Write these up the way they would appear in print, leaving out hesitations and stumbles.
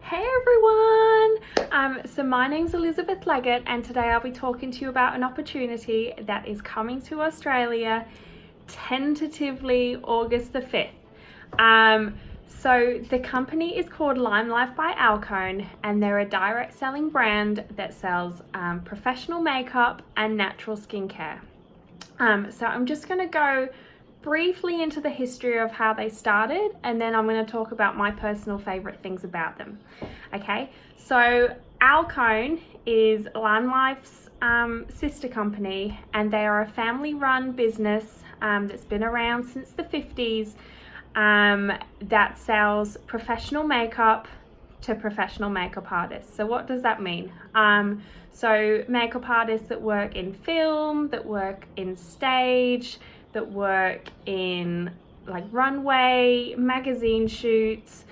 Hey everyone! So my name's Elizabeth Leggett, and today I'll be talking to you about an opportunity that is coming to Australia tentatively August the 5th. So the company is called LimeLife by Alcone, and they're a direct selling brand that sells professional makeup and natural skincare. So I'm just going to go briefly into the history of how they started, and then I'm going to talk about my personal favorite things about them. Okay, so Alcone is LimeLife's sister company, and they are a family-run business that's been around since the 50s that sells professional makeup to professional makeup artists. So what does that mean? So makeup artists that work in film, that work in stage, that work in like runway, magazine shoots,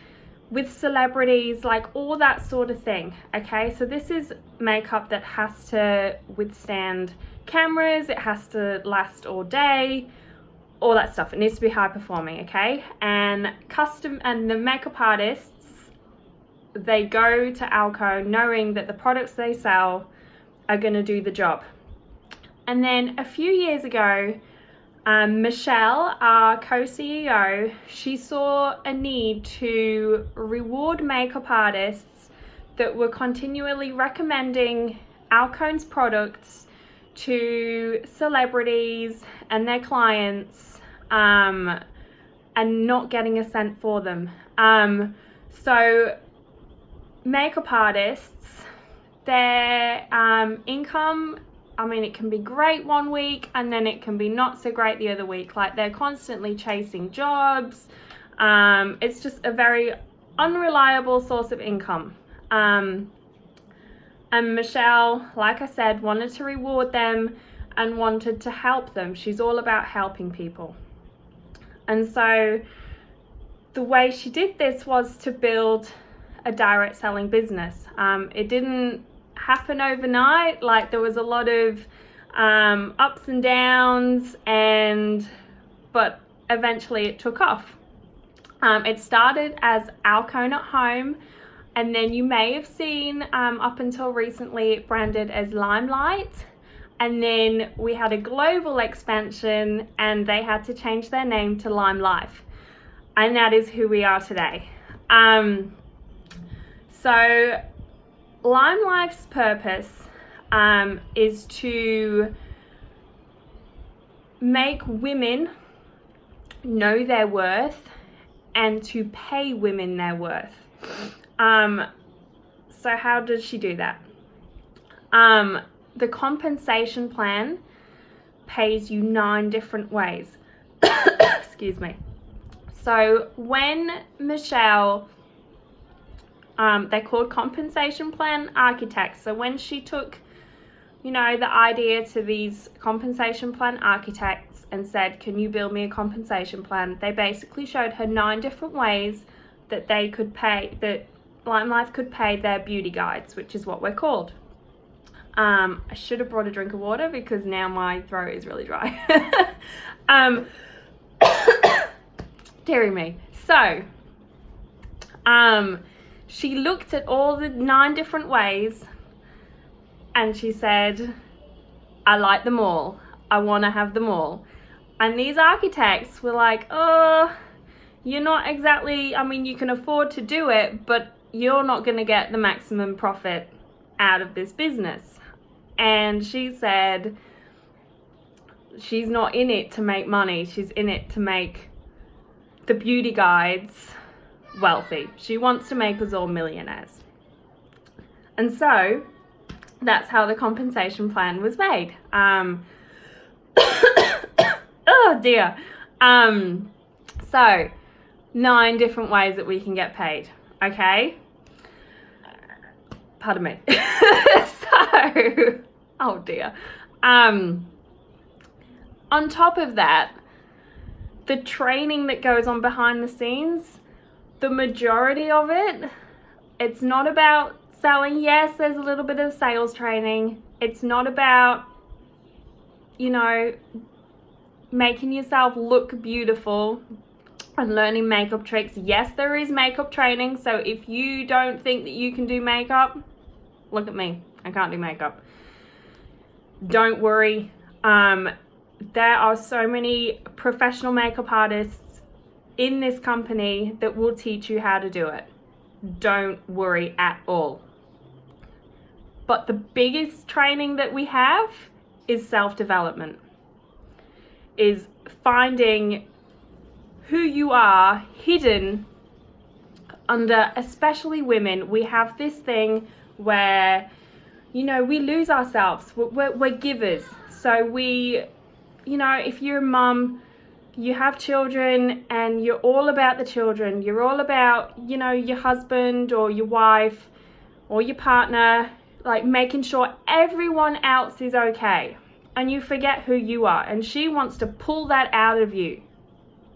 with celebrities, like all that sort of thing. Okay, so this is makeup that has to withstand cameras, it has to last all day, all that stuff. It needs to be high performing, okay? And the makeup artists, they go to Alcone knowing that the products they sell are going to do the job. And then a few years ago, Michelle, our co-CEO, she saw a need to reward makeup artists that were continually recommending Alcone's products to celebrities and their clients, and not getting a cent for them. So makeup artists, their income, I mean, it can be great one week and then it can be not so great the other week. Like, they're constantly chasing jobs. It's just a very unreliable source of income. And Michelle, like I said, wanted to reward them and wanted to help them. She's all about helping people. And so the way she did this was to build a direct selling business. It didn't happen overnight. Like, there was a lot of ups and downs, but eventually it took off. It started as Alcone at Home, and then you may have seen up until recently it branded as LimeLife, and then we had a global expansion and they had to change their name to LimeLife, and that is who we are today. So LimeLife's purpose is to make women know their worth and to pay women their worth. So how does she do that? The compensation plan pays you 9 different ways. Excuse me. So when Michelle, they're called compensation plan architects. So when she took, the idea to these compensation plan architects and said, can you build me a compensation plan? They basically showed her 9 different ways that they could pay, that LimeLife could pay their beauty guides, which is what we're called. I should have brought a drink of water because now my throat is really dry. Dear me. So, she looked at all the 9 different ways and she said, I like them all. I want to have them all. And these architects were like, oh, you're not exactly, you can afford to do it, but you're not going to get the maximum profit out of this business. And she said, she's not in it to make money. She's in it to make the beauty guides wealthy. She wants to make us all millionaires. And so that's how the compensation plan was made. Oh dear. So 9 different ways that we can get paid. Okay. Pardon me. So, oh dear. On top of that, the training that goes on behind the scenes, the majority of it, it's not about selling. Yes, there's a little bit of sales training. It's not about, making yourself look beautiful. and learning makeup tricks. Yes, there is makeup training. So if you don't think that you can do makeup, look at me. I can't do makeup. Don't worry. There are so many professional makeup artists in this company that will teach you how to do it. Don't worry at all. But the biggest training that we have is self-development, is finding who you are hidden under, especially women. We have this thing where, you know, we lose ourselves. We're givers. So we, you know, if you're a mum, you have children and you're all about the children. You're all about, you know, your husband or your wife or your partner, like making sure everyone else is okay. And you forget who you are. And she wants to pull that out of you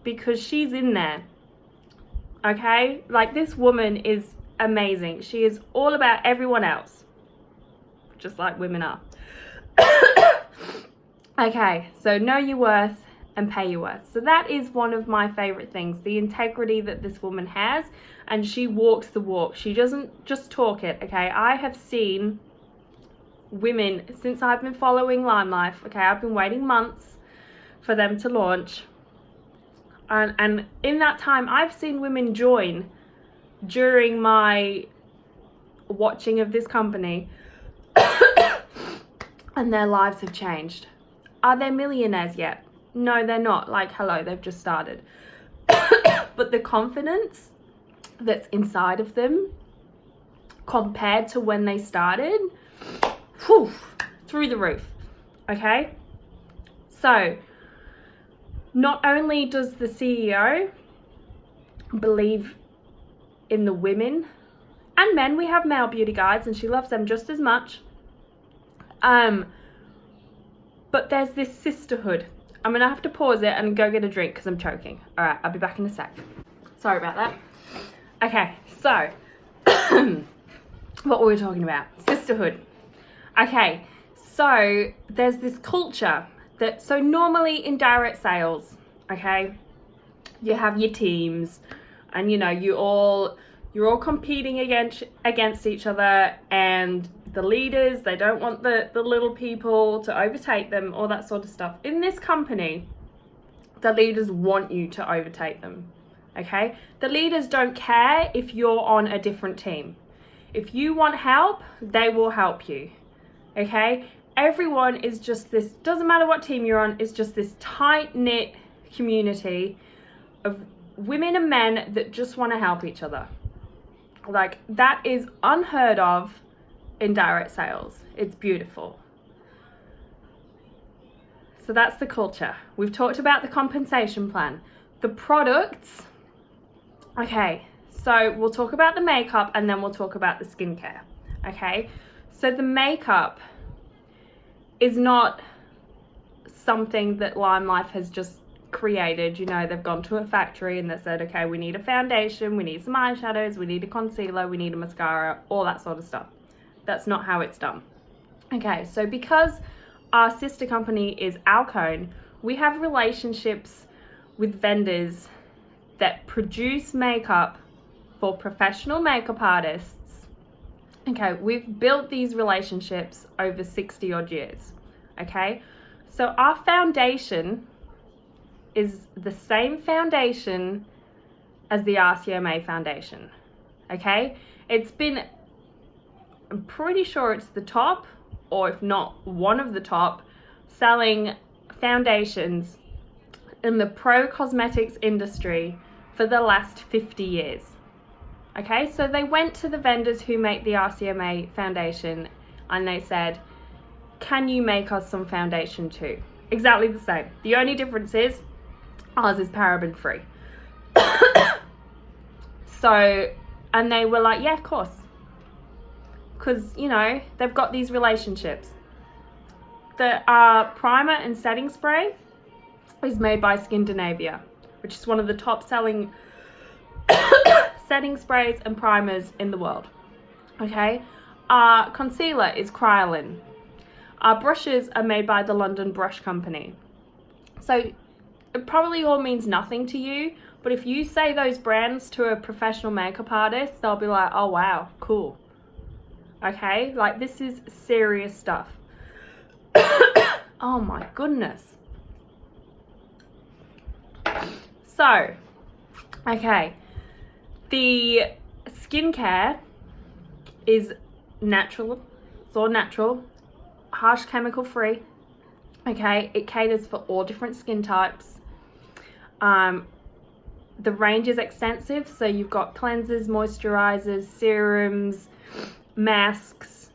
because she's in there. Okay? Like, this woman is amazing. She is all about everyone else. Just like women are. Okay, so know your worth and pay your worth. So that is one of my favorite things, the integrity that this woman has, and she walks the walk. She doesn't just talk it, okay? I have seen women, since I've been following LimeLife, okay, I've been waiting months for them to launch, and in that time I've seen women join during my watching of this company and their lives have changed. Are they millionaires yet? No, they're not. Like, hello, they've just started. But the confidence that's inside of them compared to when they started, whew, through the roof. Okay? So, not only does the CEO believe in the women and men, we have male beauty guides and she loves them just as much. But there's this sisterhood. I'm gonna have to pause it and go get a drink because I'm choking. All right, I'll be back in a sec. Sorry about that. Okay, so what were we talking about? Sisterhood. Okay, so there's this culture that, so normally in direct sales, okay, you have your teams and, you know, you're all competing against each other, and the leaders, they don't want the little people to overtake them, all that sort of stuff. In this company, the leaders want you to overtake them, okay? The leaders don't care if you're on a different team. If you want help, they will help you, okay? Everyone is just this, doesn't matter what team you're on, it's just this tight-knit community of women and men that just want to help each other. Like, that is unheard of in direct sales. It's beautiful. So that's the culture. We've talked about the compensation plan. The products, okay, so we'll talk about the makeup and then we'll talk about the skincare, okay? So the makeup is not something that LimeLife has just created. You know, they've gone to a factory and they said, okay, we need a foundation, we need some eyeshadows, we need a concealer, we need a mascara, all that sort of stuff. That's not how it's done. Okay, so because our sister company is Alcone, we have relationships with vendors that produce makeup for professional makeup artists. Okay, we've built these relationships over 60 odd years. Okay, so our foundation is the same foundation as the RCMA foundation. Okay, it's been, I'm pretty sure it's the top, or if not one of the top, selling foundations in the pro cosmetics industry for the last 50 years. Okay, so they went to the vendors who make the RCMA foundation and they said, can you make us some foundation too? Exactly the same. The only difference is ours is paraben free. So, and they were like, yeah, of course. Because, you know, they've got these relationships. The primer and setting spray is made by Skindinavia, which is one of the top selling setting sprays and primers in the world. Okay, our concealer is Kryolan. Our brushes are made by the London Brush Company. So it probably all means nothing to you, But if you say those brands to a professional makeup artist, they'll be like, oh wow, cool. Okay, like this is serious stuff. Oh my goodness. So, okay, the skincare is natural. It's all natural, harsh chemical free. Okay, it caters for all different skin types. The range is extensive, so you've got cleansers, moisturizers, serums, masks,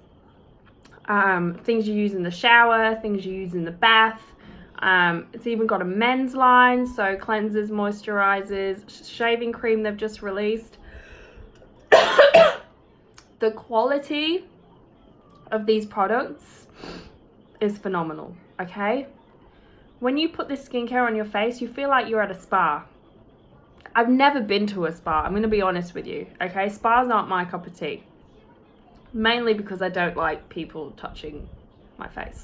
things you use in the shower, things you use in the bath. It's even got a men's line, so cleansers, moisturizers, shaving cream they've just released. The quality of these products is phenomenal, okay? When you put this skincare on your face, you feel like you're at a spa. I've never been to a spa, I'm going to be honest with you, okay? Spas aren't my cup of tea. Mainly because I don't like people touching my face.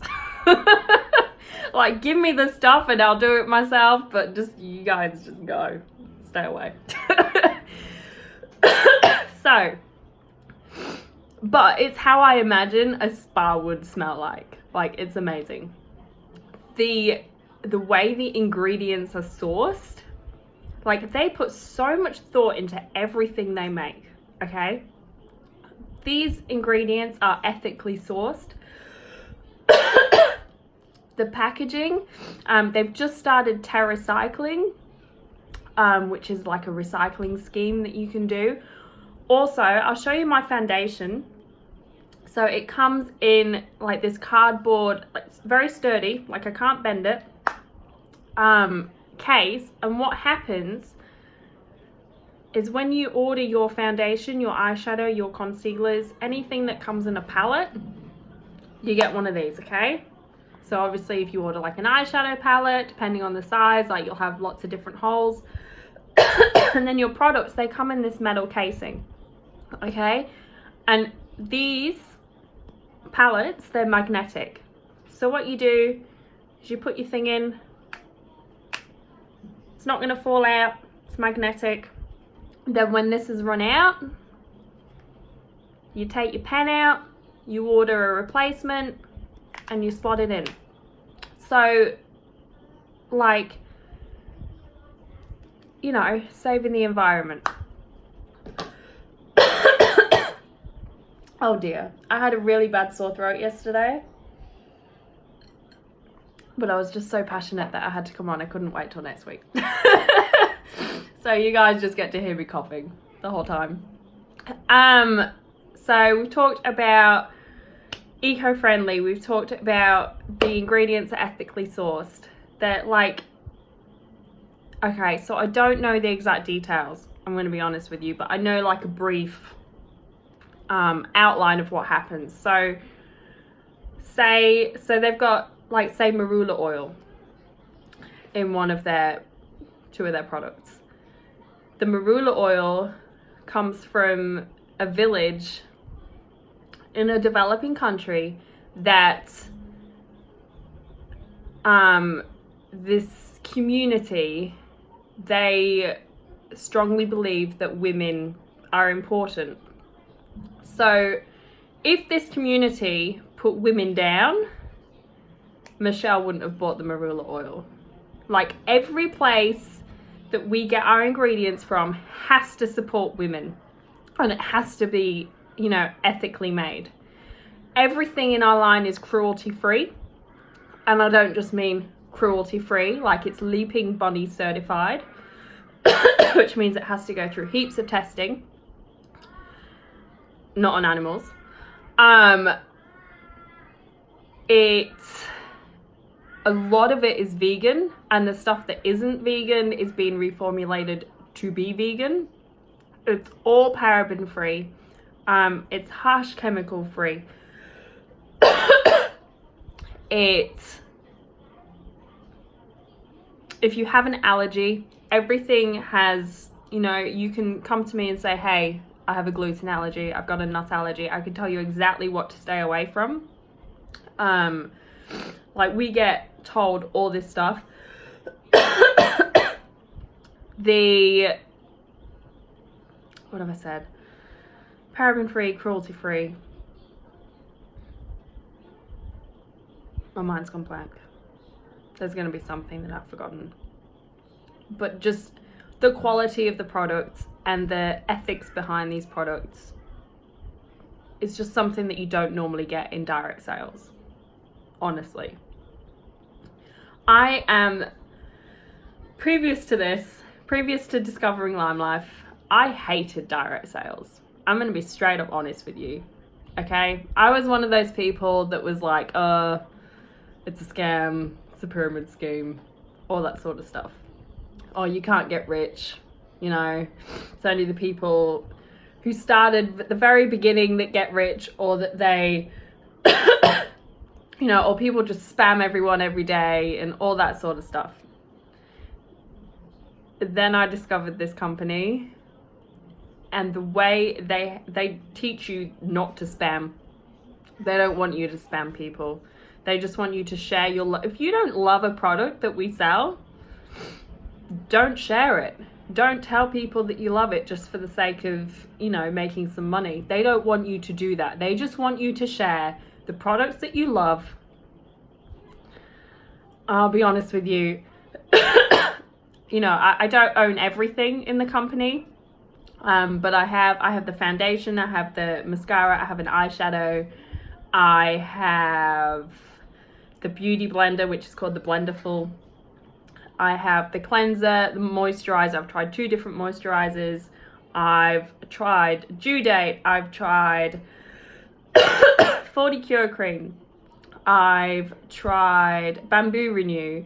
Like, give me the stuff and I'll do it myself, but just, you guys just go. Stay away. So, but it's how I imagine a spa would smell like. Like, it's amazing. The way the ingredients are sourced, like, they put so much thought into everything they make, okay? These ingredients are ethically sourced. The packaging, they've just started TerraCycling, which is like a recycling scheme that you can do. Also, I'll show you my foundation. So it comes in like this cardboard, it's very sturdy, like I can't bend it, case. And what happens is when you order your foundation, your eyeshadow, your concealers, anything that comes in a palette, you get one of these, okay? So obviously if you order like an eyeshadow palette, depending on the size, like you'll have lots of different holes. And then your products, they come in this metal casing, okay? And these palettes, they're magnetic. So what you do is you put your thing in, it's not gonna fall out, it's magnetic. Then when this is run out, you take your pen out, you order a replacement, and you slot it in. So, like, you know, saving the environment. Oh dear, I had a really bad sore throat yesterday. But I was just so passionate that I had to come on. I couldn't wait till next week. So you guys just get to hear me coughing the whole time. So we've talked about eco-friendly. We've talked about the ingredients are ethically sourced. That, like, okay, so I don't know the exact details, I'm going to be honest with you, but I know like a brief outline of what happens. So they've got, like, say marula oil in two of their products. The marula oil comes from a village in a developing country that this community, they strongly believe that women are important. So if this community put women down, Michelle wouldn't have bought the marula oil. Like, every place that we get our ingredients from has to support women, and it has to be, you know, ethically made. Everything in our line is cruelty free, and I don't just mean cruelty free, like it's Leaping Bunny certified, which means it has to go through heaps of testing, not on animals. A lot of it is vegan, and the stuff that isn't vegan is being reformulated to be vegan. It's all paraben free. It's harsh chemical free. If you have an allergy, everything has, you know, you can come to me and say, hey, I have a gluten allergy, I've got a nut allergy. I can tell you exactly what to stay away from. Like, we get told all this stuff. what have I said? Paraben-free, cruelty-free. My mind's gone blank. There's going to be something that I've forgotten. But just the quality of the products and the ethics behind these products is just something that you don't normally get in direct sales. Honestly. I am, previous to discovering LimeLife, I hated direct sales. I'm going to be straight up honest with you. Okay? I was one of those people that was like, it's a scam, it's a pyramid scheme, all that sort of stuff. Oh, you can't get rich, you know. It's only the people who started at the very beginning that get rich, or that they, you know, or people just spam everyone every day and all that sort of stuff. Then I discovered this company, and the way they teach you not to spam. They don't want you to spam people. They just want you to share your love. If you don't love a product that we sell, don't share it. Don't tell people that you love it just for the sake of, you know, making some money. They don't want you to do that. They just want you to share the products that you love. I'll be honest with you. You know, I don't own everything in the company. But I have the foundation, I have the mascara, I have an eyeshadow, I have the beauty blender, which is called the Blenderful. I have the cleanser, the moisturizer. I've tried 2 different moisturizers. I've tried Due Date. I've tried 40 Cure Cream. I've tried Bamboo Renew,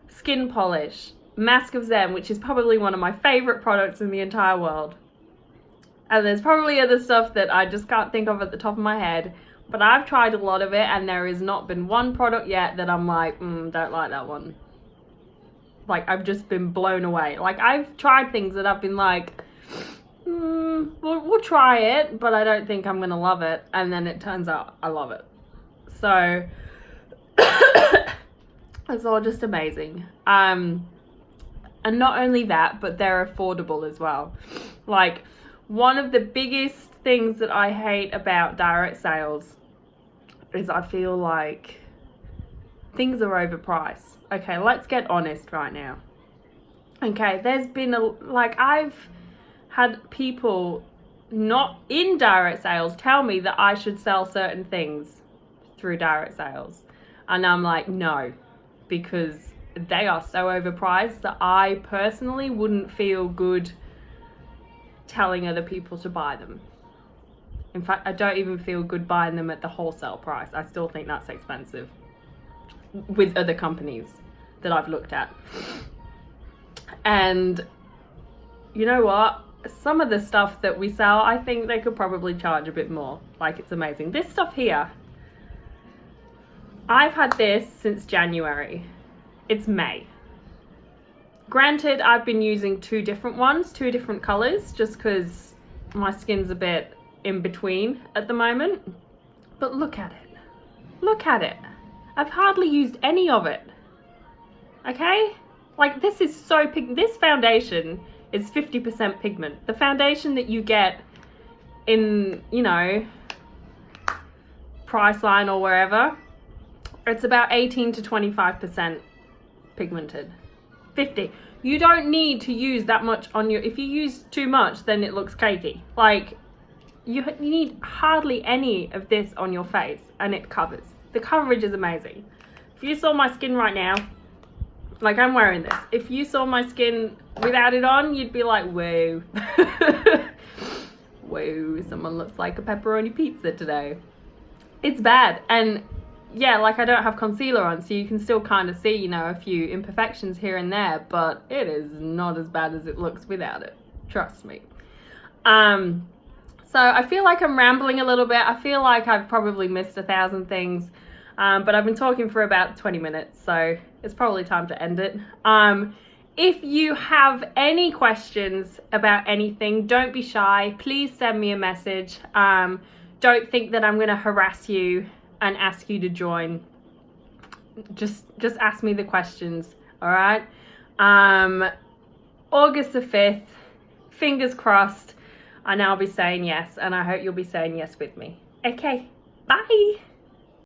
Skin Polish, Mask of Zen, which is probably one of my favorite products in the entire world. And there's probably other stuff that I just can't think of at the top of my head. But I've tried a lot of it, and there has not been one product yet that I'm like, don't like that one. Like, I've just been blown away. Like, I've tried things that I've been like, we'll try it, but I don't think I'm going to love it. And then it turns out I love it. So, it's all just amazing. And not only that, but they're affordable as well. Like, one of the biggest things that I hate about direct sales is I feel like things are overpriced. Okay, let's get honest right now. Okay, there's been I've had people not in direct sales tell me that I should sell certain things through direct sales. And I'm like, no, because they are so overpriced that I personally wouldn't feel good telling other people to buy them. In fact, I don't even feel good buying them at the wholesale price. I still think that's expensive with other companies that I've looked at. And you know what? Some of the stuff that we sell, I think they could probably charge a bit more. Like, it's amazing. This stuff here, I've had this since January. It's May. Granted, I've been using 2 different ones, 2 different colors, just because my skin's a bit in between at the moment. But look at it. Look at it. I've hardly used any of it. Okay? Like, this is so this foundation is 50% pigment. The foundation that you get in, you know, Priceline or wherever, it's about 18 to 25% pigmented. 50. You don't need to use that much on your, if you use too much, then it looks cakey. Like, you need hardly any of this on your face, and it covers. The coverage is amazing. If you saw my skin right now, like, I'm wearing this. If you saw my skin without it on, you'd be like, whoa. Whoa, someone looks like a pepperoni pizza today. It's bad. And yeah, like, I don't have concealer on, so you can still kind of see, you know, a few imperfections here and there, but it is not as bad as it looks without it. Trust me. So I feel like I'm rambling a little bit. I feel like I've probably missed 1,000 things, but I've been talking for about 20 minutes, so it's probably time to end it. If you have any questions about anything, don't be shy. Please send me a message. Don't think that I'm going to harass you and ask you to join. Just ask me the questions, all right? August the 5th, fingers crossed, and I'll be saying yes, and I hope you'll be saying yes with me. Okay, bye.